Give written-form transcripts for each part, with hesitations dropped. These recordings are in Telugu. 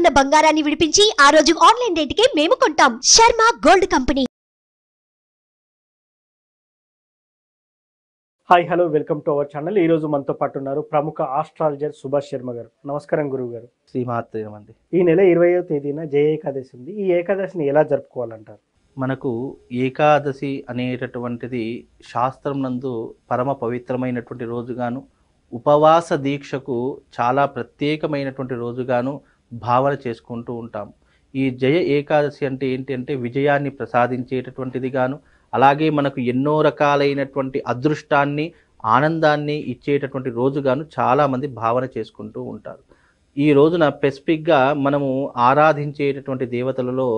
గ్రాముల బంగారాన్ని విడిపించి ఆ రోజు ఆన్లైన్ రేటుకే మేము కొంటాం. Sharma gold company. Hi hello welcome to our channel. ఈ రోజు మనతో పాటు ఉన్నారు ప్రముఖ ఆస్ట్రాలజర్ సుభాష్ శర్మ గారు. నమస్కారం గురువు గారు. శ్రీమాత్రేమండి. ఈ నెల 20వ తేదీన జయ ఏకాదశి ఉంది. ఈ ఏకాదశిని ఎలా జరుపుకోవాలంటారు? మనకు ఏకాదశి అనేటటువంటిది శాస్త్రం నందు పరమ పవిత్రమైనటువంటి రోజుగాను, ఉపవాస దీక్షకు చాలా ప్రత్యేకమైనటువంటి రోజుగాను భావన చేసుకుంటూ ఉంటాం. ఈ జయ ఏకాదశి అంటే ఏంటి అంటే విజయాన్ని ప్రసాదించేటటువంటిది గాను, అలాగే మనకు ఎన్నో రకాలైనటువంటి అదృష్టాన్ని, ఆనందాన్ని ఇచ్చేటటువంటి రోజుగాను చాలామంది భావన చేసుకుంటూ ఉంటారు. ఈ రోజున స్పెసిఫిక్గా మనము ఆరాధించేటటువంటి దేవతలలో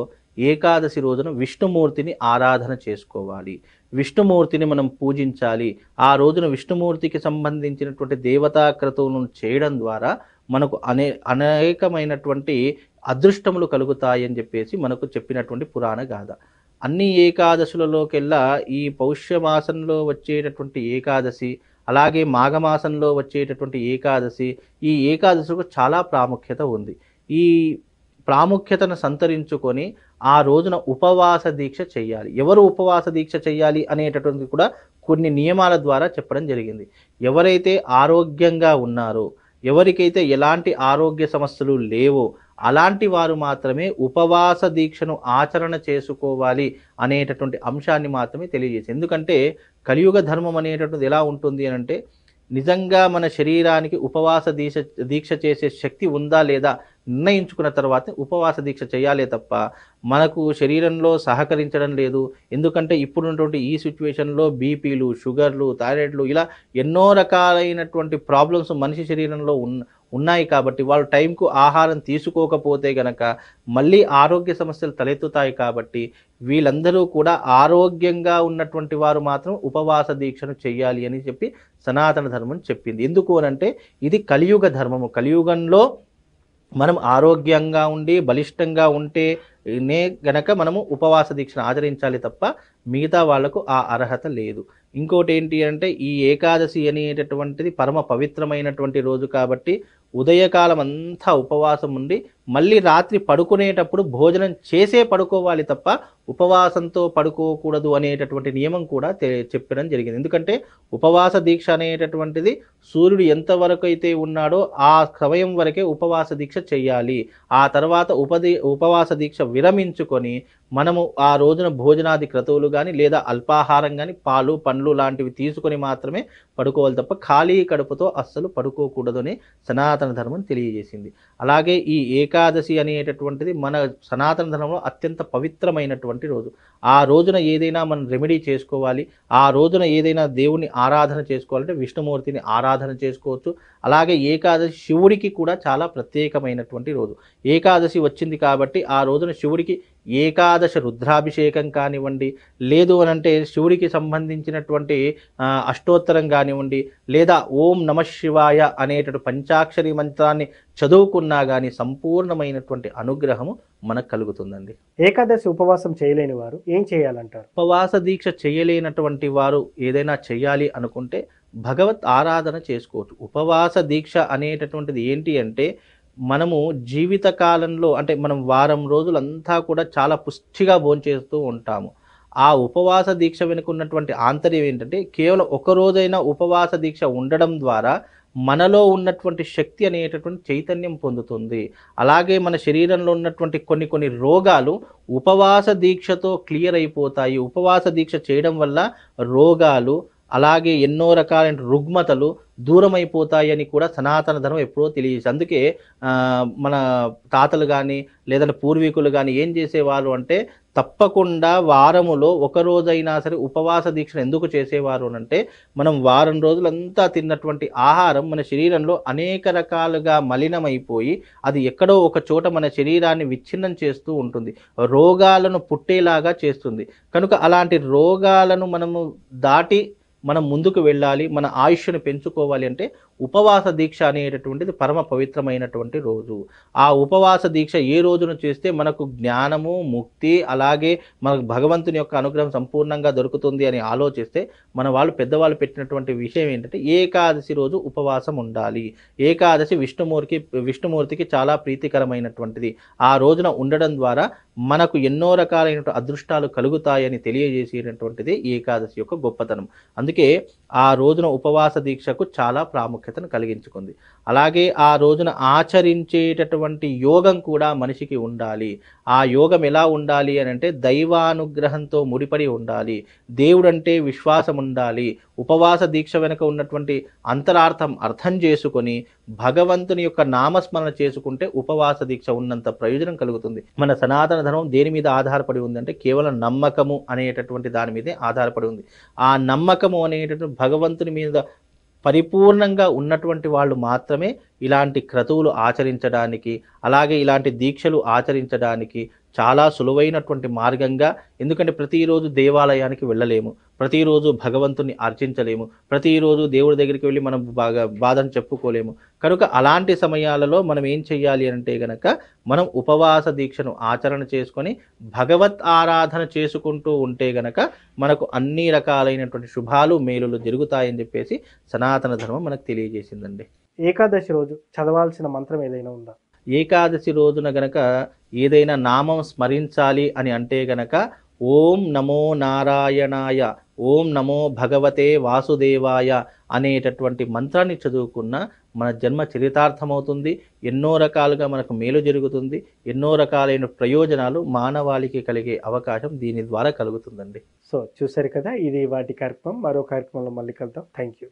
ఏకాదశి రోజున విష్ణుమూర్తిని ఆరాధన చేసుకోవాలి. విష్ణుమూర్తిని మనం పూజించాలి. ఆ రోజున విష్ణుమూర్తికి సంబంధించినటువంటి దేవతా క్రతువులను చేయడం ద్వారా మనకు అనేకమైనటువంటి అదృష్టములు కలుగుతాయని చెప్పేసి మనకు చెప్పినటువంటి పురాణ గాథ. అన్ని ఏకాదశులలోకెల్లా ఈ పౌష్యమాసంలో వచ్చేటటువంటి ఏకాదశి, అలాగే మాఘమాసంలో వచ్చేటటువంటి ఏకాదశి, ఈ ఏకాదశికి చాలా ప్రాముఖ్యత ఉంది. ఈ ప్రాముఖ్యతను సంతరించుకొని ఆ రోజున ఉపవాస దీక్ష చేయాలి. ఎవరు ఉపవాస దీక్ష చేయాలి అనేటటువంటి కూడా కొన్ని నియమాల ద్వారా చెప్పడం జరిగింది. ఎవరైతే ఆరోగ్యంగా ఉన్నారో, ఎవరికైతే ఎలాంటి ఆరోగ్య సమస్యలు లేవో అలాంటి వారు మాత్రమే ఉపవాస దీక్షను ఆచరణ చేసుకోవాలి అనేటటువంటి అంశాన్ని మాత్రమే తెలియజేసి. ఎందుకంటే కలియుగ ధర్మం అనేటటువంటిది ఎలా ఉంటుంది అని అంటే, నిజంగా మన శరీరానికి ఉపవాస దీక్ష చేసే శక్తి ఉందా లేదా నిర్ణయించుకున్న తర్వాత ఉపవాస దీక్ష చేయాలే తప్ప మనకు శరీరంలో సహకరించడం లేదు. ఎందుకంటే ఇప్పుడున్నటువంటి ఈ సిచ్యువేషన్లో బీపీలు, షుగర్లు, థైరాయిడ్లు ఇలా ఎన్నో రకాలైనటువంటి ప్రాబ్లమ్స్ మనిషి శరీరంలో ఉన్నాయి. కాబట్టి వాళ్ళు టైంకు ఆహారం తీసుకోకపోతే గనక మళ్ళీ ఆరోగ్య సమస్యలు తలెత్తుతాయి. కాబట్టి వీళ్ళందరూ కూడా ఆరోగ్యంగా ఉన్నటువంటి వారు మాత్రం ఉపవాస దీక్షను చెయ్యాలి అని చెప్పి సనాతన ధర్మం చెప్పింది. ఎందుకు అనంటే ఇది కలియుగ ధర్మము. కలియుగంలో మనం ఆరోగ్యంగా ఉండి బలిష్టంగా ఉంటేనే గనక మనము ఉపవాస దీక్షను ఆచరించాలి తప్ప మిగతా వాళ్లకు ఆ అర్హత లేదు. ఇంకోటి ఏంటి అంటే ఈ ఏకాదశి అనేటటువంటిది పరమ పవిత్రమైనటువంటి రోజు కాబట్టి ఉదయకాలం అంతా ఉపవాసం ఉండి మళ్ళీ రాత్రి పడుకునేటప్పుడు భోజనం చేసే పడుకోవాలి తప్ప ఉపవాసంతో పడుకోకూడదు అనేటటువంటి నియమం కూడా చెప్పడం జరిగింది. ఎందుకంటే ఉపవాస దీక్ష అనేటటువంటిది సూర్యుడు ఎంతవరకు అయితే ఉన్నాడో ఆ సమయం వరకే ఉపవాస దీక్ష చేయాలి. ఆ తర్వాత ఉపవాస దీక్ష విరమించుకొని మనము ఆ రోజున భోజనాది క్రతువులు కానీ లేదా అల్పాహారం కానీ పాలు పండ్లు లాంటివి తీసుకొని మాత్రమే పడుకోవాలి తప్ప ఖాళీ కడుపుతో అస్సలు పడుకోకూడదు అని సనాతన ధర్మం తెలియజేసింది. అలాగే ఈ ఏకాదశి అనేటటువంటిది మన సనాతన ధర్మంలో అత్యంత పవిత్రమైనటువంటి రోజు. ఆ రోజున ఏదైనా మనం రెమెడీ చేసుకోవాలి, ఆ రోజున ఏదైనా దేవుని ఆరాధన చేసుకోవాలంటే విష్ణుమూర్తిని ఆరాధన చేసుకోవచ్చు. అలాగే ఏకాదశి శివుడికి కూడా చాలా ప్రత్యేకమైనటువంటి రోజు. ఏకాదశి వచ్చింది కాబట్టి ఆ రోజున శివుడికి ఏకాదశ రుద్రాభిషేకం కానివ్వండి, లేదు అనంటే శివుడికి సంబంధించినటువంటి అష్టోత్తరం కానివ్వండి, లేదా ఓం నమ శివాయ అనేటటువంటి పంచాక్షరి మంత్రాన్ని చదువుకున్నా కానీ సంపూర్ణమైనటువంటి అనుగ్రహము మనకు కలుగుతుందండి. ఏకాదశి ఉపవాసం చేయలేని వారు ఏం చేయాలంటారు? ఉపవాస దీక్ష చేయలేనటువంటి వారు ఏదైనా చేయాలి అనుకుంటే భగవత్ ఆరాధన చేసుకోవచ్చు. ఉపవాస దీక్ష అనేటటువంటిది ఏంటి అంటే మనము జీవిత కాలంలో అంటే మనం వారం రోజులంతా కూడా చాలా పుష్టిగా భోంచేస్తూ ఉంటాము. ఆ ఉపవాస దీక్ష వెనుక ఉన్నటువంటి ఆంతర్యం ఏంటంటే కేవలం ఒక రోజైనా ఉపవాస దీక్ష ఉండడం ద్వారా మనలో ఉన్నటువంటి శక్తి అనేటటువంటి చైతన్యం పొందుతుంది. అలాగే మన శరీరంలో ఉన్నటువంటి కొన్ని రోగాలు ఉపవాస దీక్షతో క్లియర్ అయిపోతాయి. ఉపవాస దీక్ష చేయడం వల్ల రోగాలు అలాగే ఎన్నో రకాలైన రుగ్మతలు దూరం అయిపోతాయని కూడా సనాతన ధర్మం ఎప్పుడో తెలియజేసి. అందుకే మన తాతలు కానీ లేదంటే పూర్వీకులు కానీ ఏం చేసేవారు అంటే తప్పకుండా వారములో ఒక రోజైనా సరే ఉపవాస దీక్షను ఎందుకు చేసేవారు అంటే మనం వారం రోజులంతా తిన్నటువంటి ఆహారం మన శరీరంలో అనేక రకాలుగా మలినమైపోయి అది ఎక్కడో ఒక చోట మన శరీరాన్ని విచ్ఛిన్నం చేస్తూ ఉంటుంది, రోగాలను పుట్టేలాగా చేస్తుంది. కనుక అలాంటి రోగాలను మనము దాటి మనం ముందుకు వెళ్ళాలి, మన ఆయుష్ను పెంచుకోవాలి అంటే ఉపవాస దీక్ష అనేటటువంటిది పరమ పవిత్రమైనటువంటి రోజు. ఆ ఉపవాస దీక్ష ఏ రోజున చేస్తే మనకు జ్ఞానము, ముక్తి, అలాగే మనకు భగవంతుని యొక్క అనుగ్రహం సంపూర్ణంగా దొరుకుతుంది అని ఆలోచిస్తే మన వాళ్ళు పెద్దవాళ్ళు పెట్టినటువంటి విషయం ఏంటంటే ఏకాదశి రోజు ఉపవాసం ఉండాలి. ఏకాదశి విష్ణుమూర్తికి చాలా ప్రీతికరమైనటువంటిది. ఆ రోజున ఉండడం ద్వారా మనకు ఎన్నో రకాలైన అదృష్టాలు కలుగుతాయని తెలియజేసేటటువంటిది ఏకాదశి యొక్క గొప్పతనం. అందుకే ఆ రోజున ఉపవాస దీక్షకు చాలా ప్రాముఖ్యతను కలిగించుకుంది. అలాగే ఆ రోజున ఆచరించేటటువంటి యోగం కూడా మనిషికి ఉండాలి. ఆ యోగం ఎలా ఉండాలి అని అంటే దైవానుగ్రహంతో ముడిపడి ఉండాలి. దేవుడంటే విశ్వాసం ఉండాలి. ఉపవాస దీక్ష వెనుక ఉన్నటువంటి అంతరార్థం అర్థం చేసుకొని భగవంతుని యొక్క నామస్మరణ చేసుకుంటే ఉపవాస దీక్ష ఉన్నంత ప్రయోజనం కలుగుతుంది. మన సనాతన ధర్మం దేని మీద ఆధారపడి ఉందంటే కేవలం నమ్మకము అనేటటువంటి దాని మీదే ఆధారపడి ఉంది. ఆ నమ్మకము అనేటటువంటి భగవంతుని మీద పరిపూర్ణంగా ఉన్నటువంటి వాళ్ళు మాత్రమే ఇలాంటి క్రతువులు ఆచరించడానికి, అలాగే ఇలాంటి దీక్షలు ఆచరించడానికి చాలా సులువైనటువంటి మార్గంగా. ఎందుకంటే ప్రతిరోజు దేవాలయానికి వెళ్ళలేము, ప్రతిరోజు భగవంతుని అర్చించలేము, ప్రతిరోజు దేవుడి దగ్గరికి వెళ్ళి మనం బాధను చెప్పుకోలేము. కనుక అలాంటి సమయాలలో మనం ఏం చెయ్యాలి అంటే గనక మనం ఉపవాస దీక్షను ఆచరణ చేసుకొని భగవత్ ఆరాధన చేసుకుంటూ ఉంటే గనక మనకు అన్ని రకాలైనటువంటి శుభాలు, మేలులు జరుగుతాయని చెప్పేసి సనాతన ధర్మం మనకు తెలియజేసిందండి. ఏకాదశి రోజు చదవాల్సిన మంత్రం ఏదైనా ఉందా? ఏకాదశి రోజున గనక ఏదైనా నామం స్మరించాలి అని అంటే గనక ఓం నమో నారాయణాయ, ఓం నమో భగవతే వాసుదేవాయ అనేటటువంటి మంత్రాన్ని చదువుకున్న మన జన్మ చరితార్థమవుతుంది. ఎన్నో రకాలుగా మనకు మేలు జరుగుతుంది. ఎన్నో రకాలైన ప్రయోజనాలు మానవాళికి కలిగే అవకాశం దీని ద్వారా కలుగుతుందండి. సో చూసారు కదా, ఇది వాటి కార్యక్రమం. మరో కార్యక్రమంలో మళ్ళీ కలుద్దాం. Thank you.